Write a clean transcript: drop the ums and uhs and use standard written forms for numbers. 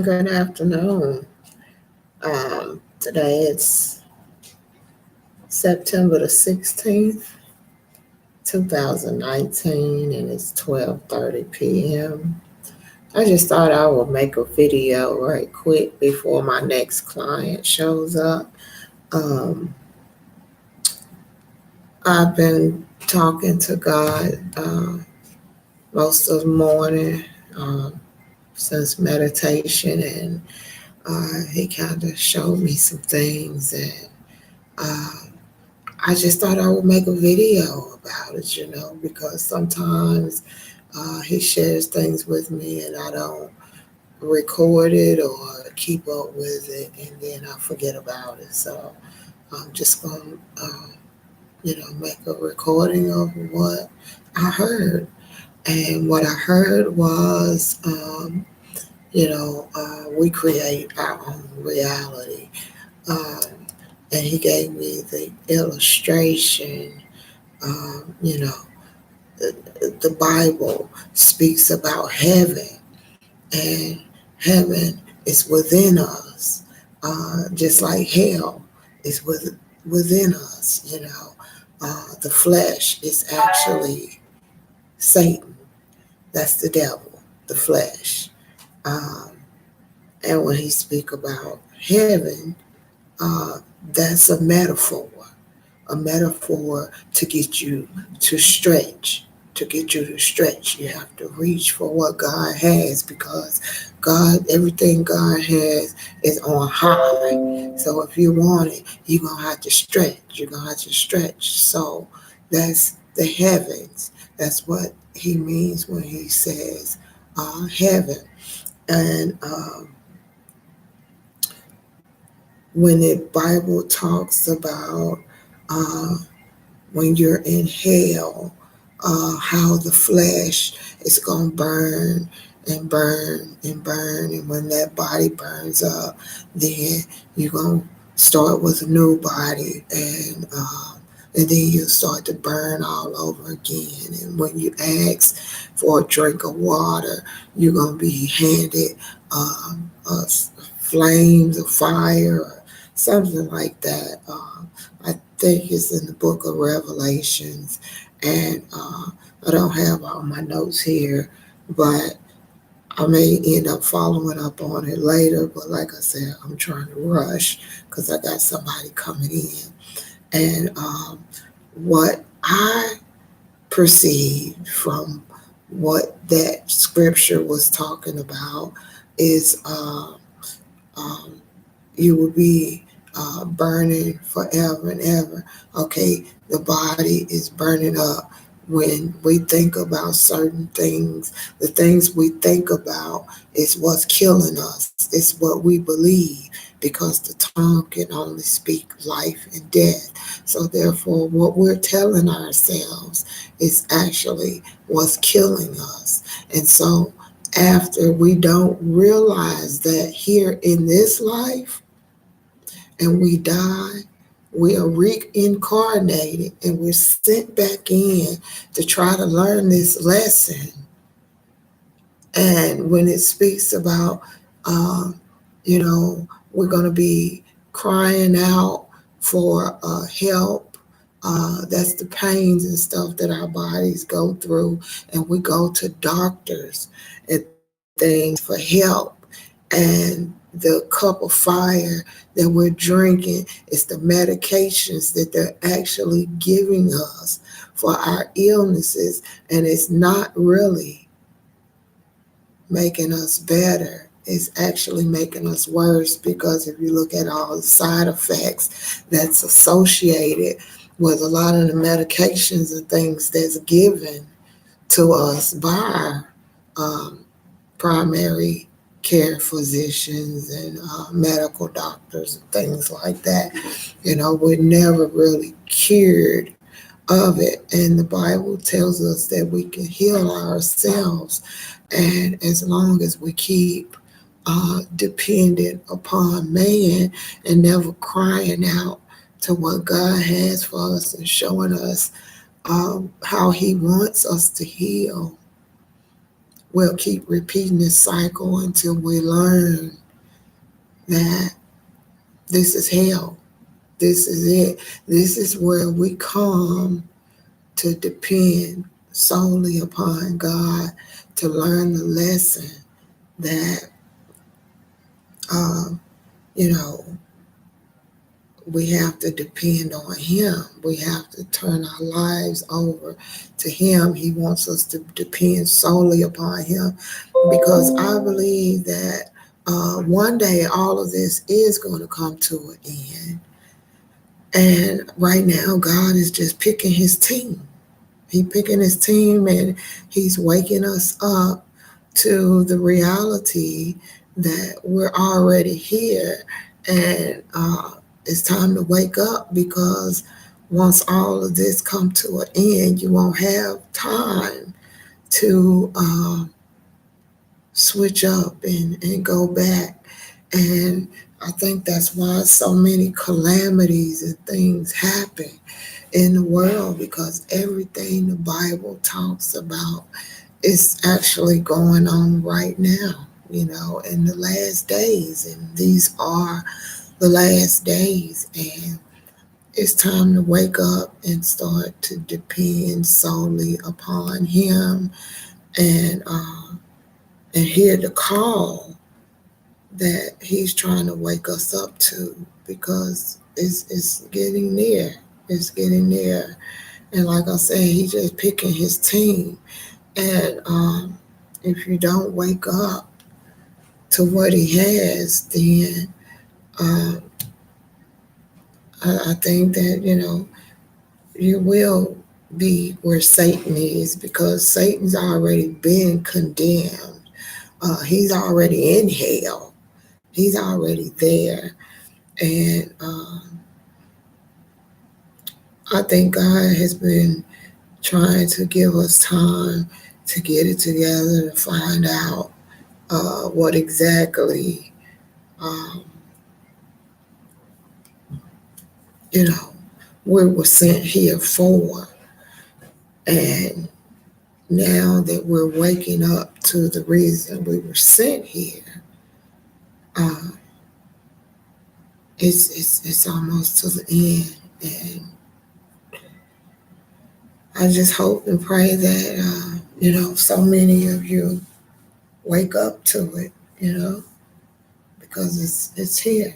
Good afternoon. Today it's September the 16th, 2019, and it's 12:30 p.m. I just thought I would make a video right quick before my next client shows up. Um, I've been talking to God most of the morning since meditation, and He kind of showed me some things, and uh, I just thought I would make a video about it, because sometimes he shares things with me and I don't record it or keep up with it, and then I forget about it. So I'm just going to, make a recording of what I heard. And what I heard was, we create our own reality. Um, and he gave me the illustration. Um, you know, the Bible speaks about heaven, and heaven is within us, just like hell is within us. The flesh is actually Satan. That's the devil, the flesh. Um, and when he speak about heaven, that's a metaphor to get you to stretch. To get you to stretch, you have to reach for what God has, because everything God has is on high. So if you want it, you're going to have to stretch. You're going to have to stretch. So that's the heavens. That's what he means when he says heaven. And when the Bible talks about uh, when you're in hell, how the flesh is going to burn and burn and burn. And when that body burns up, then you're going to start with a new body, and then you'll start to burn all over again. And when you ask for a drink of water, you're going to be handed flames of fire or something like that. I think it's in the book of Revelations, and I don't have all my notes here, but I may end up following up on it later. But like I said, I'm trying to rush because I got somebody coming in. And what I perceived from what that scripture was talking about is um, you will be burning forever and ever. Okay, the body is burning up when we think about certain things. The things we think about is what's killing us. It's what we believe, because the tongue can only speak life and death. So therefore, what we're telling ourselves is actually what's killing us. And so after we don't realize that here in this life, and we die, we are reincarnated and we're sent back in to try to learn this lesson. And when it speaks about, we're going to be crying out for help. That's the pains and stuff that our bodies go through, and we go to doctors and things for help. And the cup of fire that we're drinking is the medications that they're actually giving us for our illnesses, and it's not really making us better. It's actually making us worse, because if you look at all the side effects that's associated with a lot of the medications and things that's given to us by our primary care physicians and medical doctors and things like that, we're never really cured of it. And the Bible tells us that we can heal ourselves. And as long as we keep dependent upon man and never crying out to what God has for us and showing us how he wants us to heal, we'll keep repeating this cycle until we learn that this is hell. This is it. This is where we come to depend solely upon God to learn the lesson that, um, you know, we have to depend on Him. We have to turn our lives over to Him. He wants us to depend solely upon Him because I believe that one day all of this is going to come to an end. And right now, God is just picking His team. He's picking His team and He's waking us up to the reality that we're already here. And it's time to wake up because once all of this come to an end, you won't have time to switch up and go back. And I think that's why so many calamities and things happen in the world, because everything the Bible talks about is actually going on right now, in the last days. And these are the last days. And it's time to wake up and start to depend solely upon Him and hear the call that He's trying to wake us up to, because it's getting near. It's getting near. And like I said, He's just picking His team. And if you don't wake up to what He has, then I think that, you will be where Satan is, because Satan's already been condemned. He's already in hell. He's already there. And I think God has been trying to give us time to get it together, to find out what exactly, um, we were sent here for. And now that we're waking up to the reason we were sent here, uh, it's almost to the end. And I just hope and pray that, so many of you wake up to it, because it's here.